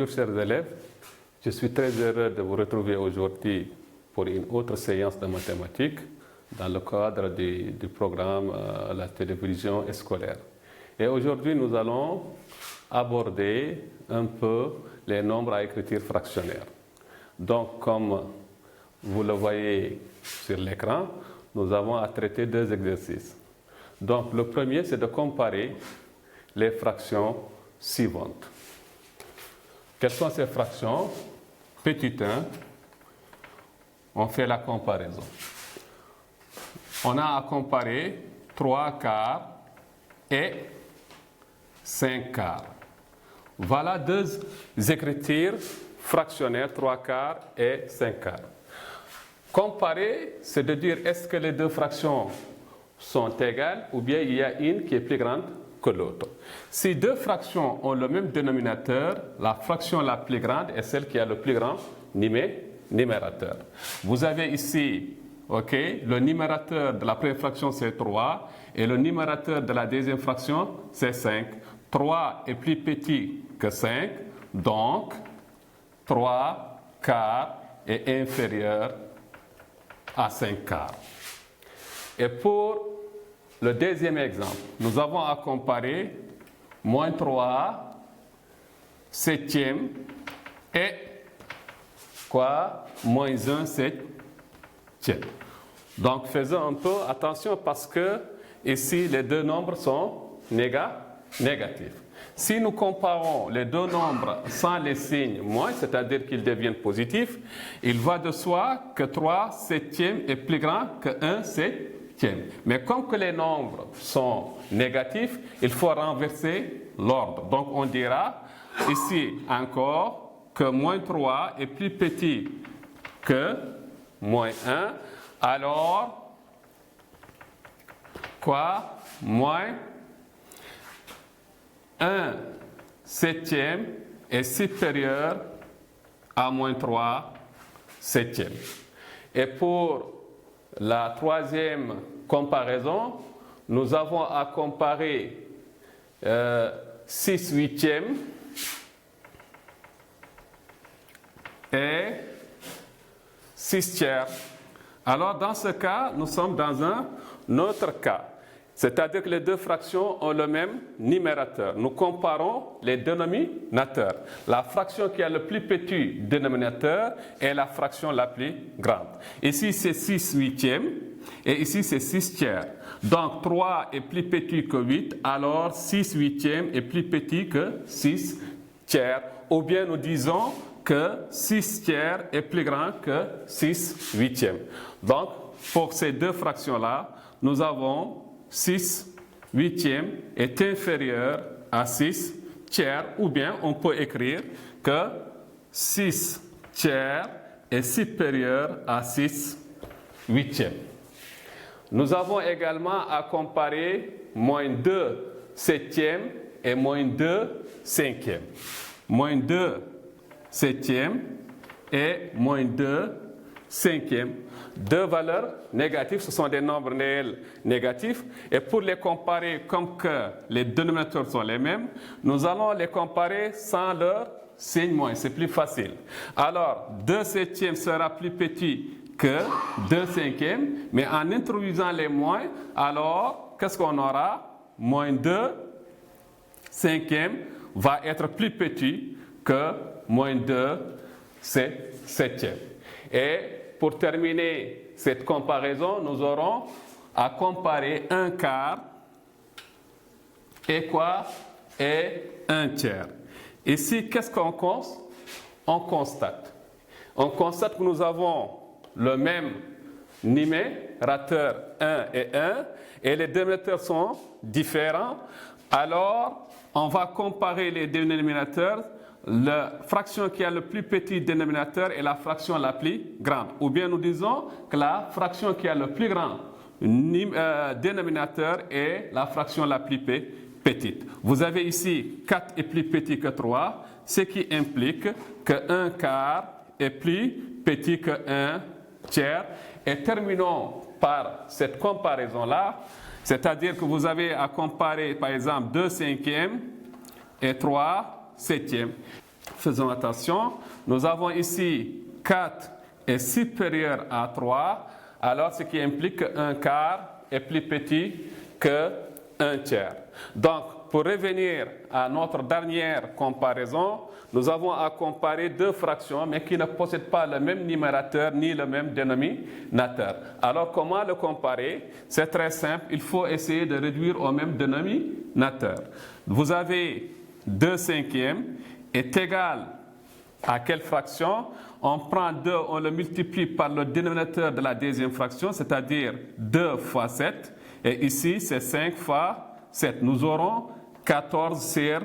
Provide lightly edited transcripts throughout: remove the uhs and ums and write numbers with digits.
Bonjour chers élèves, je suis très heureux de vous retrouver aujourd'hui pour une autre séance de mathématiques dans le cadre du programme La télévision scolaire. Et aujourd'hui nous allons aborder un peu les nombres à écriture fractionnaire. Donc comme vous le voyez sur l'écran, nous avons à traiter deux exercices. Donc le premier c'est de comparer les fractions suivantes. Quelles sont ces fractions? Petit 1, on fait la comparaison. On a à comparer 3 quarts et 5 quarts. Voilà deux écritures fractionnaires, 3 quarts et 5 quarts. Comparer, c'est de dire est-ce que les deux fractions sont égales ou bien il y a une qui est plus grande que l'autre. Si deux fractions ont le même dénominateur, la fraction la plus grande est celle qui a le plus grand numérateur. Vous avez ici le numérateur de la première fraction c'est 3 et le numérateur de la deuxième fraction c'est 5. 3 est plus petit que 5, donc 3 quarts est inférieur à 5 quarts. Et pour le deuxième exemple, nous avons à comparer moins 3 septième et moins 1 septième. Donc faisons un peu attention parce que ici les deux nombres sont négatifs. Si nous comparons les deux nombres sans les signes moins, c'est-à-dire qu'ils deviennent positifs, il va de soi que 3 septièmes est plus grand que 1 septième. Mais comme que les nombres sont négatifs, il faut renverser l'ordre. Donc on dira ici encore que moins 3 est plus petit que moins 1. Alors, moins 1 septième est supérieur à moins 3 septième. Et pour la troisième comparaison, nous avons à comparer 6 huitièmes et 6 tiers. Alors dans ce cas, nous sommes dans un autre cas. C'est-à-dire que les deux fractions ont le même numérateur. Nous comparons les dénominateurs. La fraction qui a le plus petit dénominateur est la fraction la plus grande. Ici, c'est 6 huitièmes et ici, c'est 6 tiers. Donc, 3 est plus petit que 8, alors 6 huitièmes est plus petit que 6 tiers. Ou bien nous disons que 6 tiers est plus grand que 6 huitièmes. Donc, pour ces deux fractions-là, nous avons 6 huitièmes est inférieur à 6 tiers, ou bien on peut écrire que 6 tiers est supérieur à 6 huitièmes. Nous avons également à comparer moins 2 septièmes et moins 2 cinquièmes. Moins 2 septièmes et moins 2 cinquièmes. Deux valeurs négatives, ce sont des nombres réels négatifs. Et pour les comparer, comme que les dénominateurs sont les mêmes, nous allons les comparer sans leur signe moins. C'est plus facile. Alors, 2 septièmes sera plus petit que 2 cinquièmes. Mais en introduisant les moins, alors, qu'est-ce qu'on aura? Moins 2 cinquièmes va être plus petit que moins 2 septièmes. Et pour terminer cette comparaison, nous aurons à comparer 1 quart et et 1 tiers. Ici, qu'est-ce qu'on constate? On constate que nous avons le même numérateur 1 et les dénominateurs sont différents. Alors, on va comparer les dénominateurs. La fraction qui a le plus petit dénominateur est la fraction la plus grande. Ou bien nous disons que la fraction qui a le plus grand dénominateur est la fraction la plus petite. Vous avez ici 4 est plus petit que 3, ce qui implique que 1 quart est plus petit que 1 tiers. Et terminons par cette comparaison-là, c'est-à-dire que vous avez à comparer par exemple 2 cinquièmes et 3 septièmes. faisons attention, nous avons ici 4 est supérieur à 3, alors ce qui implique qu'un quart est plus petit qu'un tiers. Donc, pour revenir à notre dernière comparaison, nous avons à comparer deux fractions, mais qui ne possèdent pas le même numérateur ni le même dénominateur. Alors, comment le comparer? C'est très simple, il faut essayer de réduire au même dénominateur. Vous avez 2 cinquièmes est égal à quelle fraction? On prend 2, on le multiplie par le dénominateur de la deuxième fraction, c'est-à-dire 2 fois 7. Et ici, c'est 5 fois 7. Nous aurons 14 sur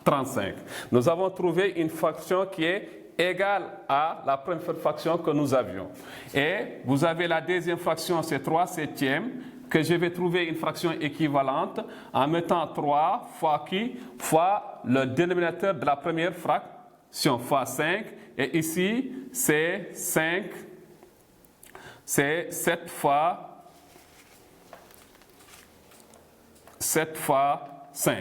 35. Nous avons trouvé une fraction qui est égale à la première fraction que nous avions. Et vous avez la deuxième fraction, c'est 3 septièmes, que je vais trouver une fraction équivalente en mettant 3 fois qui? Fois le dénominateur de la première fraction, fois 5. Et ici, c'est 5, c'est 7 fois 5.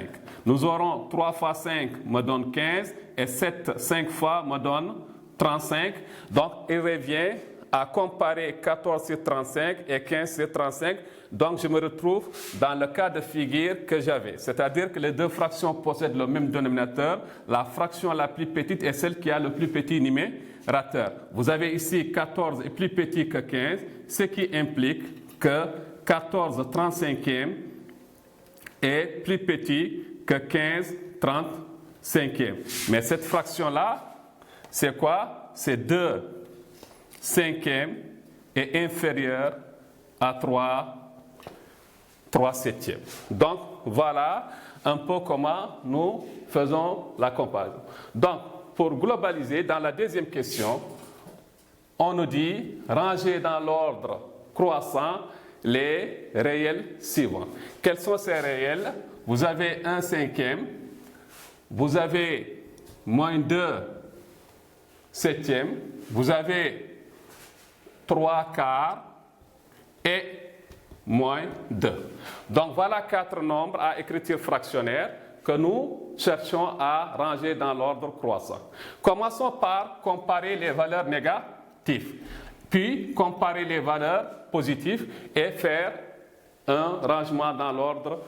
Nous aurons 3 fois 5 me donne 15 et 7, 5 fois me donne 35. Donc, il revient à comparer 14 sur 35 et 15 sur 35. Donc, je me retrouve dans le cas de figure que j'avais. C'est-à-dire que les deux fractions possèdent le même dénominateur. La fraction la plus petite est celle qui a le plus petit numérateur. Vous avez ici 14 est plus petit que 15, ce qui implique que 14 35e est plus petit que 15 35e. Mais cette fraction-là, c'est quoi? C'est 2 cinquièmes est inférieur à 3 septièmes. Donc, voilà un peu comment nous faisons la comparaison. Donc, pour globaliser, dans la deuxième question, on nous dit ranger dans l'ordre croissant les réels suivants. Quels sont ces réels? Vous avez 1 cinquième, vous avez moins 2 septièmes, vous avez 3 quarts et moins 2. Donc voilà 4 nombres à écriture fractionnaire que nous cherchons à ranger dans l'ordre croissant. Commençons par comparer les valeurs négatives, puis comparer les valeurs positives et faire un rangement dans l'ordre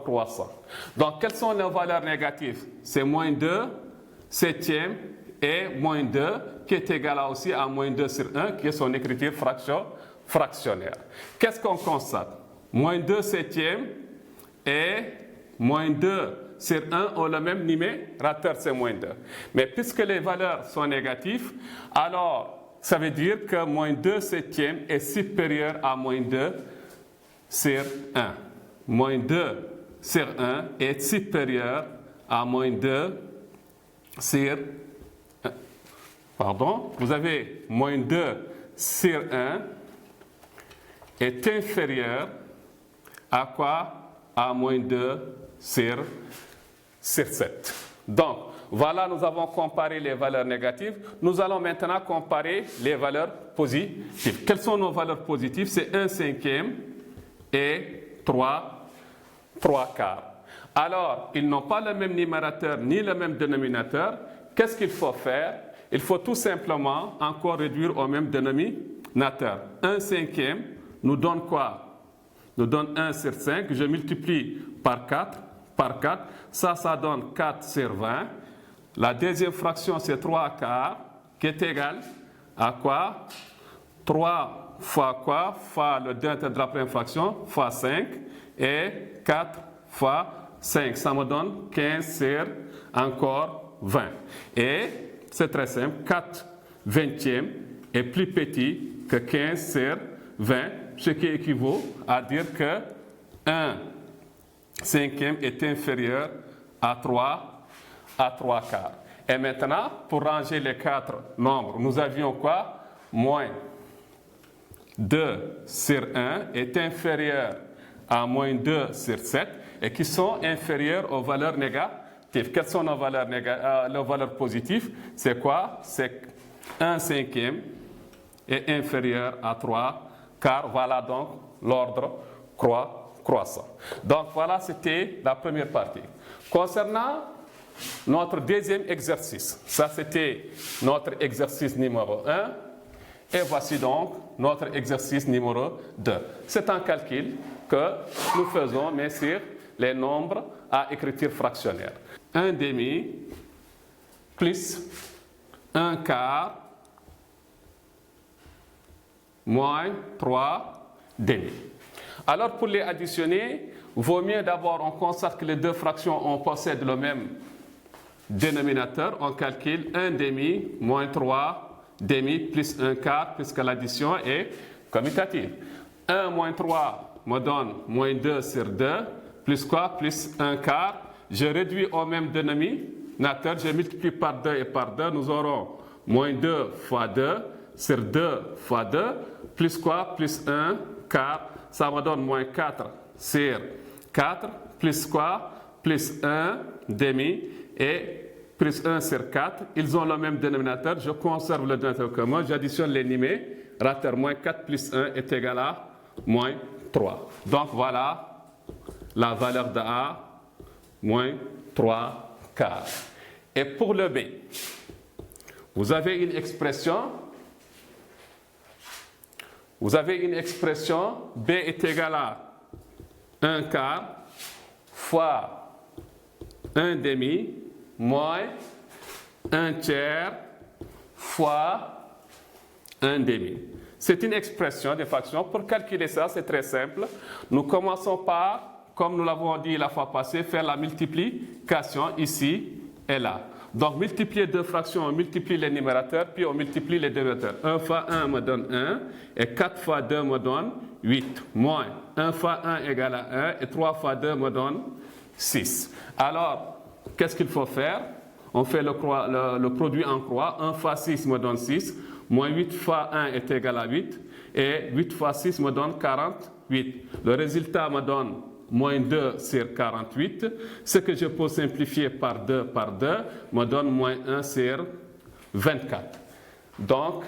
croissant. Donc quelles sont les valeurs négatives? C'est moins 2 septièmes et moins 2 qui est égal aussi à moins 2 sur 1 qui est son écriture fractionnaire. Qu'est-ce qu'on constate? Moins 2 septièmes et moins 2 sur 1 ont le même numérateur, c'est moins 2. Mais puisque les valeurs sont négatives, alors ça veut dire que moins 2 septièmes est supérieur à moins 2 sur 1. Moins 2 sur 1 est supérieur à moins 2 sur 1. Pardon, vous avez moins 2 sur 1 est inférieur à quoi? À moins 2 sur 7. Donc, voilà, nous avons comparé les valeurs négatives. Nous allons maintenant comparer les valeurs positives. Quelles sont nos valeurs positives? C'est 1 cinquième et 3 quarts. Alors, ils n'ont pas le même numérateur ni le même dénominateur. Qu'est-ce qu'il faut faire? Il faut tout simplement encore réduire au même dénominateur. 1 cinquième nous donne quoi? Nous donne 1 sur 5. Je multiplie par 4. Ça donne 4 sur 20. La deuxième fraction, c'est 3 quarts, qui est égal à quoi? 3 fois quoi? Fois le dénominateur de la première fraction, fois 5. Et 4 fois 5. Ça me donne 15 sur encore 20. Et c'est très simple. 4 vingtièmes est plus petit que 15 sur 20, ce qui équivaut à dire que 1 cinquième est inférieur à 3 quarts. Et maintenant, pour ranger les 4 nombres, nous avions quoi? Moins 2 sur 1 est inférieur à moins 2 sur 7 et qui sont inférieurs aux valeurs négatives. Quelles sont nos valeurs, les valeurs positives? C'est quoi? C'est 1 cinquième est inférieur à 3 quarts. Voilà donc l'ordre croissant. Donc voilà, c'était la première partie. Concernant notre deuxième exercice. Ça, c'était notre exercice numéro 1. Et voici donc notre exercice numéro 2. C'est un calcul que nous faisons, mais sur les nombres à écriture fractionnaire. 1 demi plus 1 quart moins 3 demi. Alors, pour les additionner, vaut mieux d'abord, on constate que les deux fractions on possède le même dénominateur. On calcule 1 demi moins 3 demi plus 1 quart, puisque l'addition est commutative. 1 moins 3 me donne moins 2 sur 2, plus quoi? Plus 1 quart. Je réduis au même dénominateur, je multiplie par 2 et par 2, nous aurons moins 2 fois 2 sur 2 fois 2, plus quoi? Plus 1 quart, ça me donne moins 4 sur 4, plus quoi? Plus 1 demi et plus 1 sur 4. Ils ont le même dénominateur, je conserve le dénominateur commun, j'additionne les numérateurs. Moins 4 plus 1 est égal à moins 3. Donc voilà la valeur de A, moins 3 quarts. Et pour le B, vous avez une expression. B est égal à 1 quart fois 1 demi moins 1 tiers fois 1 demi. C'est une expression de fraction. Pour calculer ça, c'est très simple. Nous commençons par, comme nous l'avons dit la fois passée, faire la multiplication ici et là. Donc, multiplier deux fractions, on multiplie les numérateurs, puis on multiplie les dénominateurs. 1 fois 1 me donne 1, et 4 fois 2 me donne 8, moins 1 fois 1 égale à 1, et 3 fois 2 me donne 6. Alors, qu'est-ce qu'il faut faire? On fait le produit en croix. 1 fois 6 me donne 6, moins 8 fois 1 est égal à 8, et 8 fois 6 me donne 48. Le résultat me donne moins 2 sur 48. Ce que je peux simplifier par 2 me donne moins 1 sur 24. Donc,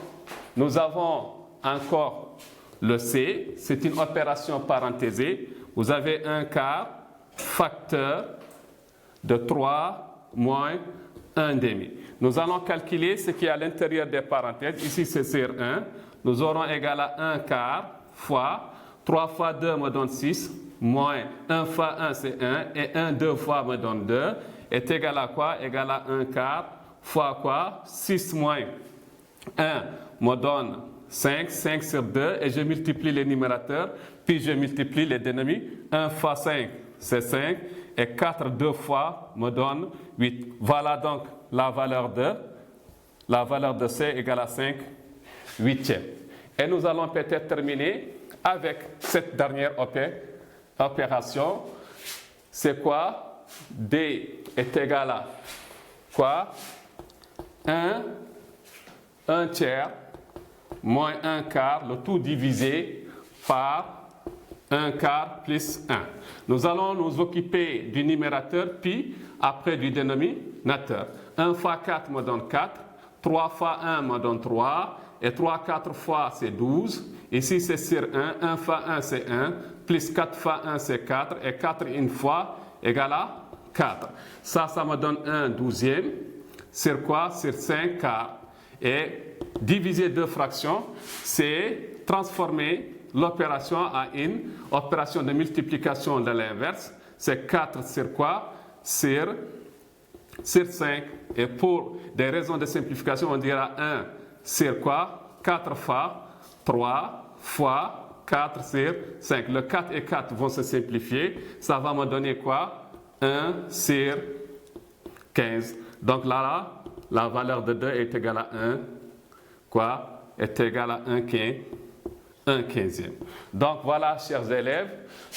nous avons encore le C. C'est une opération parenthésée. Vous avez un quart facteur de 3 moins 1 demi. Nous allons calculer ce qui est à l'intérieur des parenthèses. Ici, c'est sur 1. Nous aurons égal à 1 quart fois 3 fois 2 me donne 6, moins 1 fois 1 c'est 1, et 1 2 fois me donne 2, est égal à quoi? Égal à 1 quart fois quoi? 6 moins 1 me donne 5, 5 sur 2, et je multiplie les numérateurs, puis je multiplie les dénominateurs. 1 fois 5 c'est 5, et 4 deux fois me donne 8. Voilà donc la valeur de C égale à 5 huitièmes. Et nous allons peut-être terminer avec cette dernière opération. C'est quoi? D est égal à quoi? 1 tiers moins 1 quart, le tout divisé par 1 quart plus 1. Nous allons nous occuper du numérateur, puis après du dénominateur. 1 fois 4 me donne 4, 3 fois 1 me donne 3, et 3 4 fois c'est 12. Ici c'est sur 1, 1 fois 1 c'est 1, plus 4 fois 1 c'est 4, et 4 une fois égale à 4. Ça me donne 1 douzième, sur quoi? Sur 5 quarts. Et diviser deux fractions, c'est transformer l'opération en une opération de multiplication de l'inverse. C'est 4 sur quoi? Sur 5. Et pour des raisons de simplification, on dira 1 sur quoi? 4 fois 3 fois 4 sur 5. Le 4 et 4 vont se simplifier. Ça va me donner quoi? 1 sur 15. Donc là, la valeur de 2 est égale à 1. Quoi? Est égale à 1 quinzième. Donc voilà, chers élèves,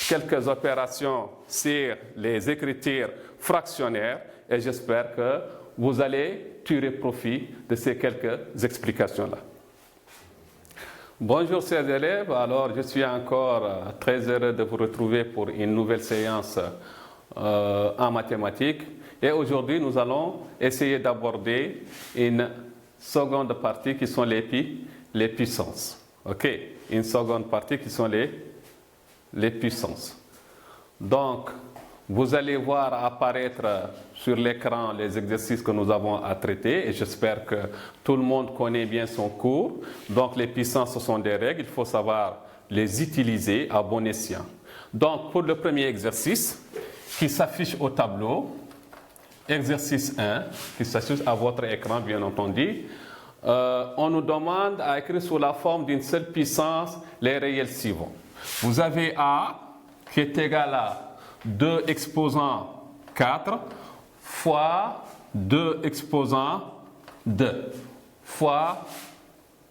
quelques opérations sur les écritures fractionnaires, et j'espère que vous allez tirer profit de ces quelques explications-là. Bonjour chers élèves, alors je suis encore très heureux de vous retrouver pour une nouvelle séance en mathématiques, et aujourd'hui nous allons essayer d'aborder une seconde partie qui sont les puissances. Ok, une seconde partie qui sont les puissances. Donc, Vous allez voir apparaître sur l'écran les exercices que nous avons à traiter et j'espère que tout le monde connaît bien son cours. Donc les puissances, ce sont des règles, il faut savoir les utiliser à bon escient. Donc pour le premier exercice qui s'affiche au tableau, exercice 1, qui s'affiche à votre écran bien entendu, on nous demande à écrire sous la forme d'une seule puissance les réels suivants. Vous avez A qui est égal à 2 exposant 4 fois 2 exposant 2 fois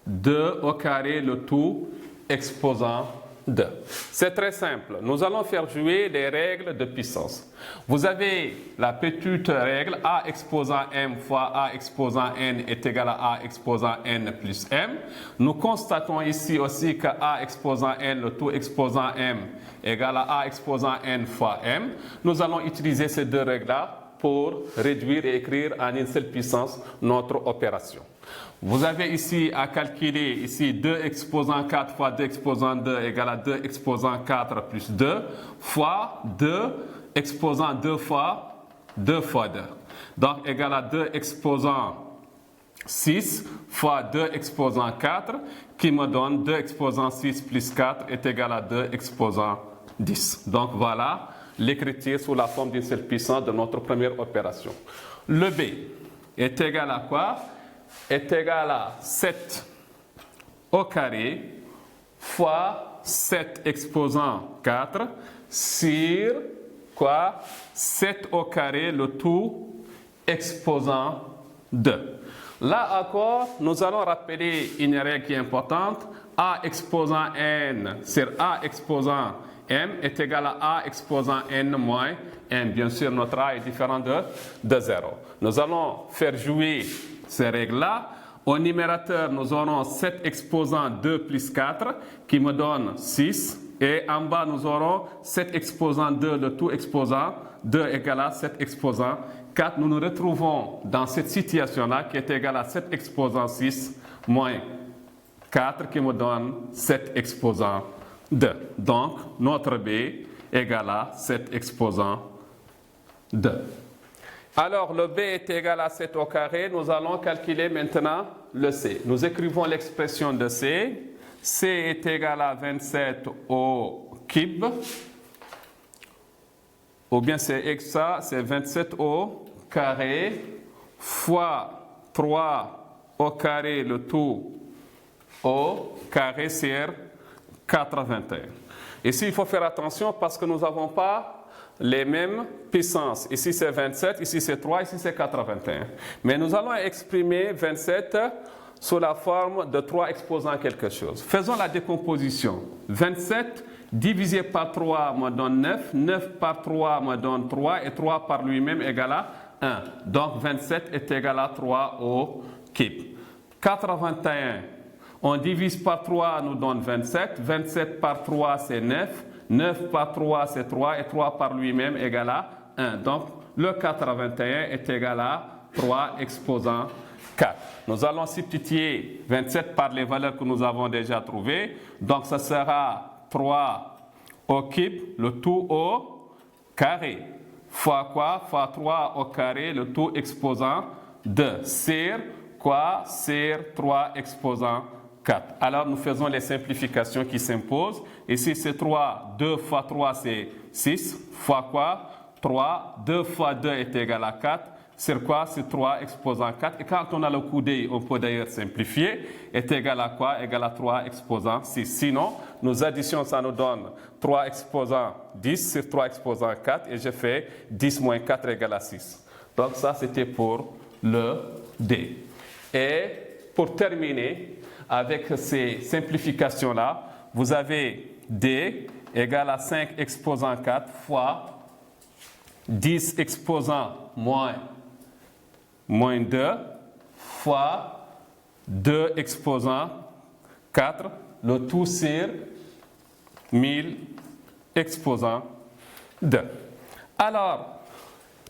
2 au carré le tout exposant 2. C'est très simple. Nous allons faire jouer les règles de puissance. Vous avez la petite règle A exposant M fois A exposant N est égal à A exposant N plus M. Nous constatons ici aussi que A exposant N, le tout exposant M, égale à A exposant N fois M. Nous allons utiliser ces deux règles-là pour réduire et écrire en une seule puissance notre opération. Vous avez ici à calculer ici 2 exposant 4 fois 2 exposant 2 égale à 2 exposant 4 plus 2 fois 2 exposant 2 fois 2 fois 2. Donc égale à 2 exposant 6 fois 2 exposant 4 qui me donne 2 exposant 6 plus 4 est égal à 2 exposant 10. Donc voilà l'écriture sous la forme d'une seule puissance de notre première opération. Le B est égal à quoi? Est égal à 7 au carré fois 7 exposant 4 sur quoi? 7 au carré le tout exposant 2. Là encore, nous allons rappeler une règle qui est importante. A exposant n sur A exposant m est égal à A exposant n moins m. Bien sûr, notre A est différent de 0. Nous allons faire jouer ces règles-là. Au numérateur, nous aurons 7 exposant 2 plus 4 qui me donne 6. Et en bas, nous aurons 7 exposant 2, le tout exposant 2 égale à 7 exposant 4. Nous nous retrouvons dans cette situation-là qui est égale à 7 exposant 6 moins 4 qui me donne 7 exposant 2. Donc, notre B égale à 7 exposant 2. Alors, le B est égal à 7 au carré. Nous allons calculer maintenant le C. Nous écrivons l'expression de C. C est égal à 27 au cube. Ou bien c'est ça, c'est 27 au carré fois 3 au carré le tout au carré sur 81. Ici, il faut faire attention parce que nous n'avons pas les mêmes puissances. Ici, c'est 27, ici, c'est 3, ici, c'est 81. Mais nous allons exprimer 27 sous la forme de 3 exposant quelque chose. Faisons la décomposition. 27 divisé par 3 me donne 9, 9 par 3 me donne 3 et 3 par lui-même égale à 1. Donc 27 est égal à 3 au cube. 81, on divise par 3 nous donne 27, 27 par 3 c'est 9, 9 par 3 c'est 3 et 3 par lui-même égale à 1. Donc le 81 est égal à 3 exposant 4. Nous allons substituer 27 par les valeurs que nous avons déjà trouvées. Donc ce sera 3 au cube, le tout au carré. Fois quoi? Fois 3 au carré, le tout exposant 2. Sur quoi? Sur 3 exposant 4. Alors nous faisons les simplifications qui s'imposent. Ici c'est 3, 2 fois 3 c'est 6. Fois quoi? 3, 2 fois 2 est égal à 4. Sur quoi? C'est 3 exposant 4. Et quand on a le coup d'œil, on peut d'ailleurs simplifier. Est égal à quoi? Égal à 3 exposant 6. Sinon, nos additions, ça nous donne 3 exposant 10 sur 3 exposant 4. Et je fais 10 moins 4 égale à 6. Donc ça, c'était pour le D. Et pour terminer avec ces simplifications-là, vous avez D égale à 5 exposant 4 fois 10 exposant moins 2 fois 2 exposant 4, le tout sur 1000 exposant 2. Alors,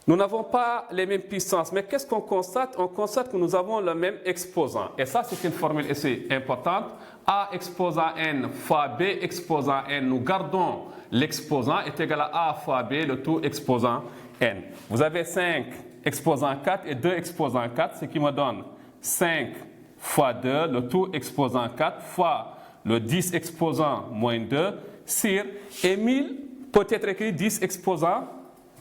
Nous n'avons pas les mêmes puissances, mais qu'est-ce qu'on constate? On constate que nous avons le même exposant. Et ça, c'est une formule assez importante. A exposant n fois B exposant n. Nous gardons l'exposant est égal à A fois B, le tout exposant n. Vous avez 5 exposant 4 et 2 exposant 4, ce qui me donne 5 fois 2, le tout exposant 4, fois le 10 exposant moins 2, sur, et 1000 peut être écrit 10 exposant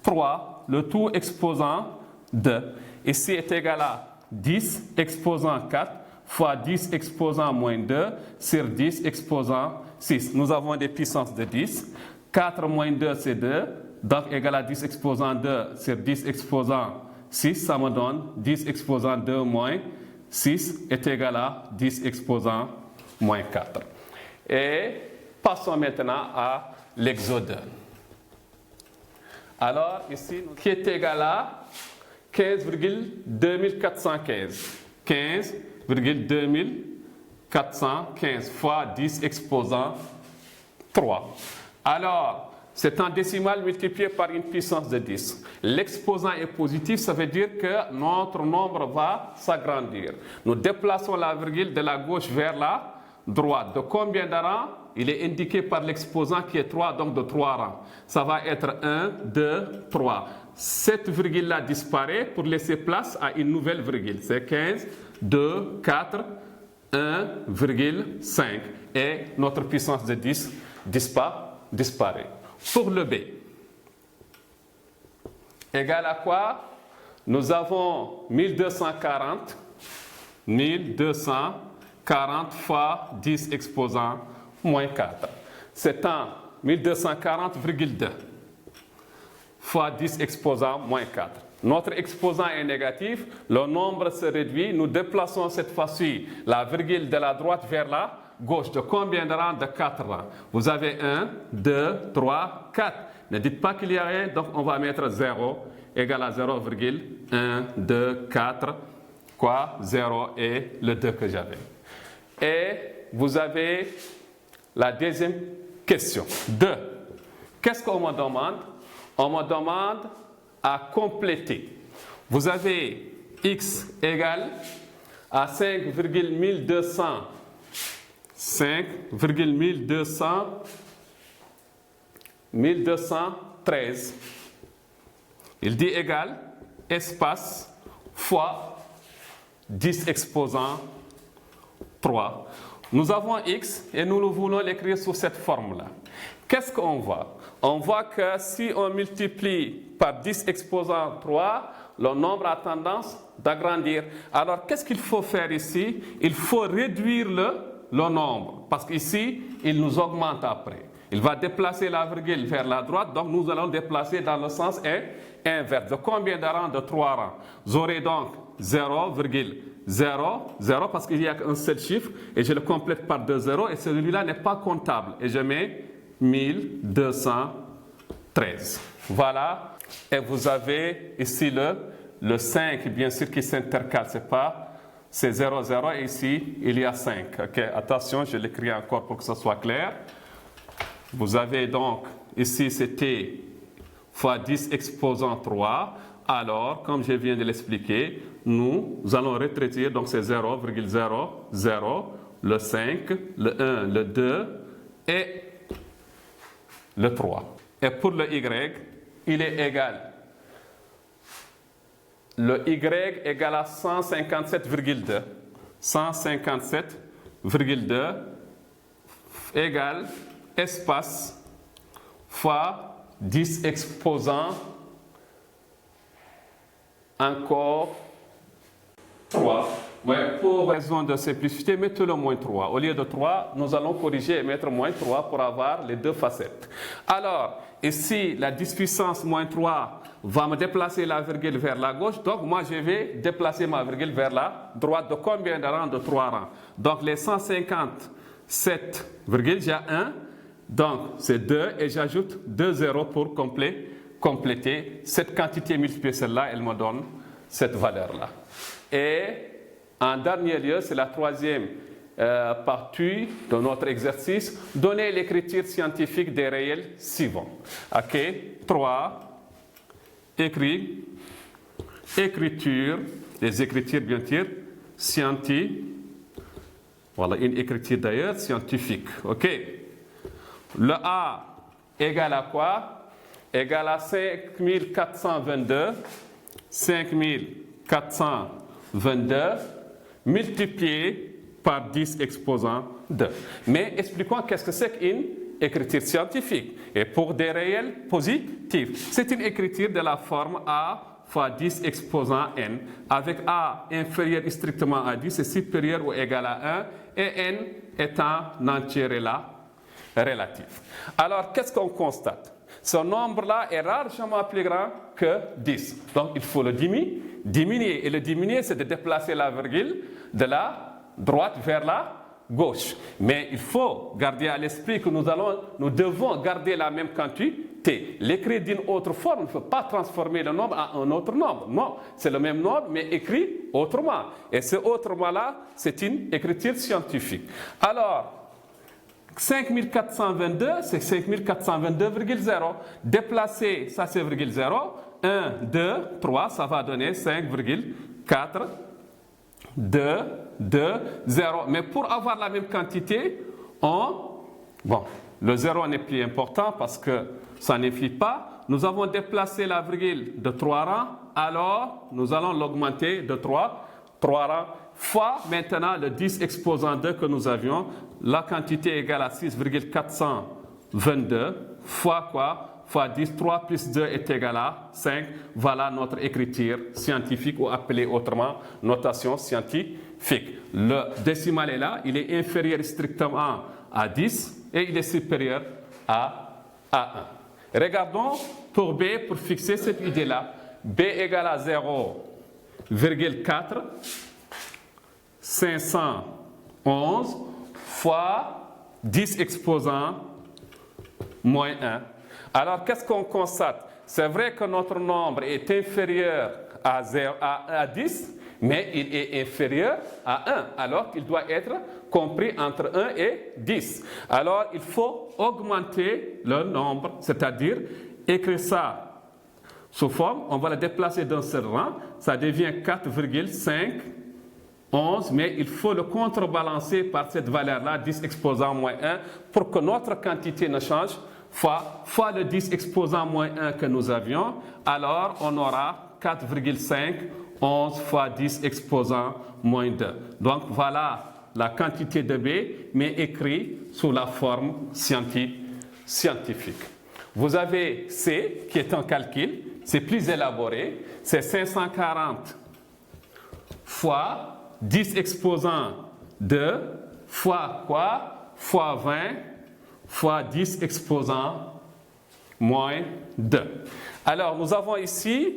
3, le tout exposant 2. Ici est égal à 10 exposant 4 fois 10 exposant moins 2 sur 10 exposant 6. Nous avons des puissances de 10. 4 moins 2, c'est 2. Donc, égal à 10 exposant 2 sur 10 exposant 6. Ça me donne 10 exposant 2 moins 6 est égal à 10 exposant moins 4. Et passons maintenant à l'exode. Alors, ici, qui est égal à 15,2415. 15,2415 fois 10 exposant 3. Alors, c'est en décimale multiplié par une puissance de 10. L'exposant est positif, ça veut dire que notre nombre va s'agrandir. Nous déplaçons la virgule de la gauche vers la droite. De combien de rangs? Il est indiqué par l'exposant qui est 3, donc de 3 rangs. Ça va être 1, 2, 3. Cette virgule-là disparaît pour laisser place à une nouvelle virgule. C'est 15, 2, 4, 1,5. Et notre puissance de 10 disparaît. Pour le B, égal à quoi? Nous avons 1240 fois 10 exposant moins 4. C'est en 1240,2 fois 10 exposant moins 4. Notre exposant est négatif, le nombre se réduit. Nous déplaçons cette fois-ci la virgule de la droite vers la gauche. De combien de rangs? De 4 rangs. Vous avez 1, 2, 3, 4. Ne dites pas qu'il y a rien, donc on va mettre 0 égal à 0,1, 2, 4, quoi? 0 et le 2 que j'avais. Et vous avez la deuxième question. 2. Qu'est-ce qu'on me demande? On me demande à compléter. Vous avez x égale à 5,1213. Il dit égal espace fois 10 exposant 3. Nous avons x et nous voulons l'écrire sous cette forme-là. Qu'est-ce qu'on voit? On voit que si on multiplie par 10 exposant 3, le nombre a tendance d'agrandir. Alors, qu'est-ce qu'il faut faire ici? Il faut réduire le nombre, parce qu'ici, il nous augmente après. Il va déplacer la virgule vers la droite, donc nous allons déplacer dans le sens inverse. De combien de rangs? De 3 rangs. J'aurai donc 0,00, parce qu'il n'y a qu'un seul chiffre, et je le complète par 2 zéros, et celui-là n'est pas comptable. Et je mets 1213. Voilà. Et vous avez ici le 5, bien sûr, qui s'intercale. C'est 0, 0, et ici, il y a 5. Okay. Attention, je l'écris encore pour que ce soit clair. Vous avez donc, ici, c'était fois 10 exposant 3. Alors, comme je viens de l'expliquer, nous allons retraiter, donc c'est 0,00, le 5, le 1, le 2 et le 3. Et pour le y, il est égal. Le y égale à 157,2. 157,2 égale espace fois 10 exposant encore 3. Ouais, pour raison de simplicité, mettez le moins 3. Au lieu de 3, nous allons corriger et mettre moins 3 pour avoir les deux facettes. Alors, ici, la 10 puissance moins 3 va me déplacer la virgule vers la gauche. Donc, moi, je vais déplacer ma virgule vers la droite. De combien de rangs? De 3 rangs. Donc, les 157 virgules, j'ai 1. Donc, c'est 2 et j'ajoute 2 zéros pour compléter. Cette quantité multipliée celle-là, elle me donne cette valeur-là. Et en dernier lieu, c'est la troisième partie de notre exercice. Donner l'écriture scientifique des réels suivants. OK? 3 écriture, les écritures bien sûr, scientifique. Voilà une écriture d'ailleurs scientifique. OK. Le A égale à quoi? Égale à 5422. 5422 multiplié par 10 exposant 2. Mais expliquons qu'est-ce que c'est qu'une écriture scientifique. Et pour des réels positifs, c'est une écriture de la forme A fois 10 exposant n, avec A inférieur strictement à 10 et supérieur ou égal à 1, et n étant entier relatif. Alors, qu'est-ce qu'on constate? Ce nombre-là est largement plus grand que 10. Donc, il faut le diminuer. Et le diminuer, c'est de déplacer la virgule de la droite vers la gauche. Mais il faut garder à l'esprit que nous devons garder la même quantité. L'écrire d'une autre forme ne peut pas transformer le nombre en un autre nombre. Non, c'est le même nombre, mais écrit autrement. Et ce autrement-là, c'est une écriture scientifique. Alors, 5422, c'est 5422,0. Déplacer, ça c'est virgule 0. 1, 2, 3, ça va donner 5,4. 2, 2, 0. Mais pour avoir la même quantité, le 0 n'est plus important parce que ça n'inflie pas. Nous avons déplacé la virgule de 3 rangs, alors nous allons l'augmenter de 3 rangs, fois maintenant le 10 exposant 2 que nous avions, la quantité égale à 6,422, fois quoi? Fois 10, 3 plus 2 est égal à 5. Voilà notre écriture scientifique ou appelée autrement notation scientifique. Le décimal est là, il est inférieur strictement à 10 et il est supérieur à 1. Regardons pour B, pour fixer cette idée-là. B égale à 0,4 511 fois 10 exposant moins 1. Alors, qu'est-ce qu'on constate? C'est vrai que notre nombre est inférieur à 10, mais il est inférieur à 1, alors qu'il doit être compris entre 1 et 10. Alors, il faut augmenter le nombre, c'est-à-dire écrire ça sous forme, on va le déplacer d'un seul rang, ça devient 4,511, mais il faut le contrebalancer par cette valeur-là, 10 exposant moins 1, pour que notre quantité ne change fois le 10 exposant moins 1 que nous avions, alors on aura 4,511 fois 10 exposant moins 2. Donc voilà la quantité de B, mais écrit sous la forme scientifique. Vous avez C, qui est un calcul, c'est plus élaboré, c'est 540 fois 10 exposant 2 fois quoi? Fois 20 fois 10 exposant moins 2. Alors, nous avons ici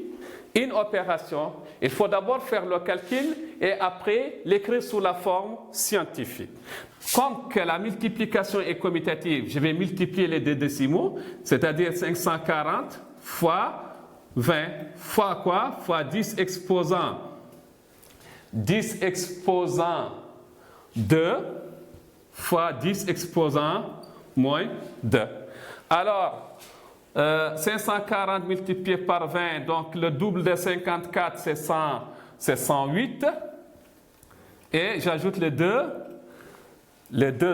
une opération. Il faut d'abord faire le calcul et après l'écrire sous la forme scientifique. Comme que la multiplication est commutative, je vais multiplier les deux décimaux, c'est-à-dire 540 fois 20 fois quoi? Fois 10 exposant 2 fois 10 exposant moins 2. Alors, 540 multiplié par 20, donc le double de 54, c'est 108. Et j'ajoute les deux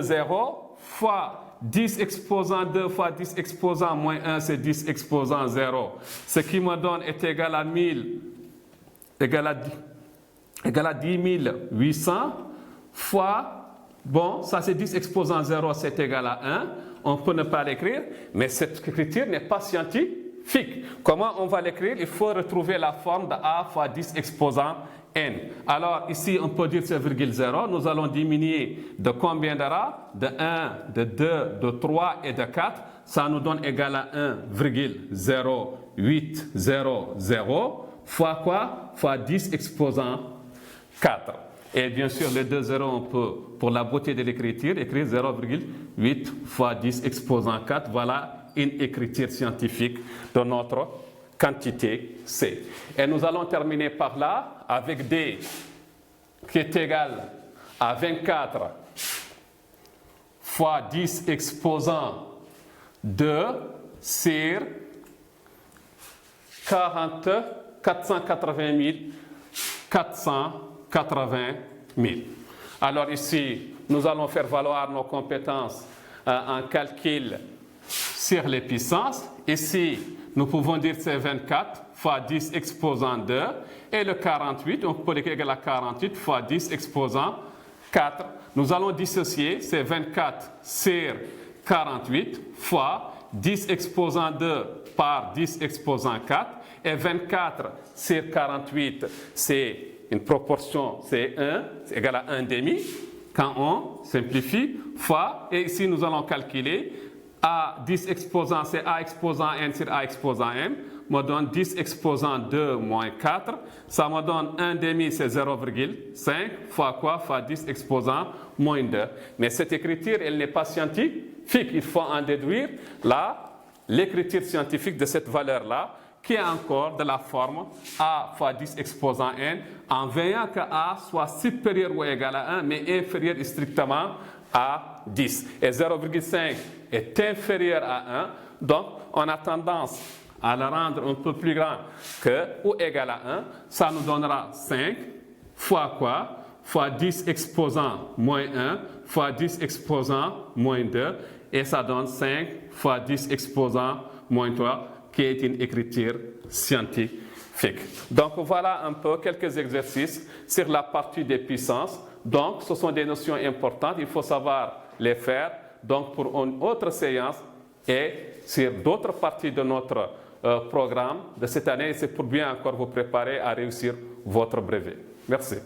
zéros, fois 10 exposant 2 fois 10 exposant moins 1, c'est 10 exposant 0. Ce qui me donne est égal à 1000, égal à 10 800 fois... Bon, ça c'est 10 exposant 0, c'est égal à 1. On peut ne pas l'écrire, mais cette écriture n'est pas scientifique. Comment on va l'écrire? Il faut retrouver la forme de A fois 10 exposant n. Alors ici, on peut dire c'est virgule 0. Nous allons diminuer de combien de rangs? De 1, de 2, de 3 et de 4. Ça nous donne égal à 1,0800 fois quoi? Fois 10 exposant 4. Et bien sûr, les deux zéros, on peut, pour la beauté de l'écriture, écrire 0,8 fois 10 exposant 4. Voilà une écriture scientifique de notre quantité C. Et nous allons terminer par là avec D qui est égal à 24 fois 10 exposant 2 sur 480 000, 480 000. Alors ici, nous allons faire valoir nos compétences en calcul sur les puissances. Ici, nous pouvons dire que c'est 24 fois 10 exposant 2. Et le 48, on peut l'écrire égal à 48 fois 10 exposant 4. Nous allons dissocier, c'est 24 sur 48 fois 10 exposant 2 par 10 exposant 4. Et 24 sur 48, c'est une proportion, c'est 1, c'est égal à 1 demi. Quand on simplifie, fois, et ici nous allons calculer A 10 exposant, c'est A exposant n sur A exposant m, me donne 10 exposant 2 moins 4, ça me donne 1 demi, c'est 0,5, fois quoi? Fois 10 exposant moins 2. Mais cette écriture, elle n'est pas scientifique, il faut en déduire l'écriture scientifique de cette valeur-là, qui est encore de la forme A fois 10 exposant n, en veillant que A soit supérieur ou égal à 1, mais inférieur strictement à 10. Et 0,5 est inférieur à 1, donc on a tendance à le rendre un peu plus grand que ou égal à 1. Ça nous donnera 5 fois quoi? Fois 10 exposant moins 1 fois 10 exposant moins 2. Et ça donne 5 fois 10 exposant moins 3, qui est une écriture scientifique. Donc voilà un peu quelques exercices sur la partie des puissances. Donc ce sont des notions importantes, il faut savoir les faire. Donc pour une autre séance et sur d'autres parties de notre programme de cette année, c'est pour bien encore vous préparer à réussir votre brevet. Merci.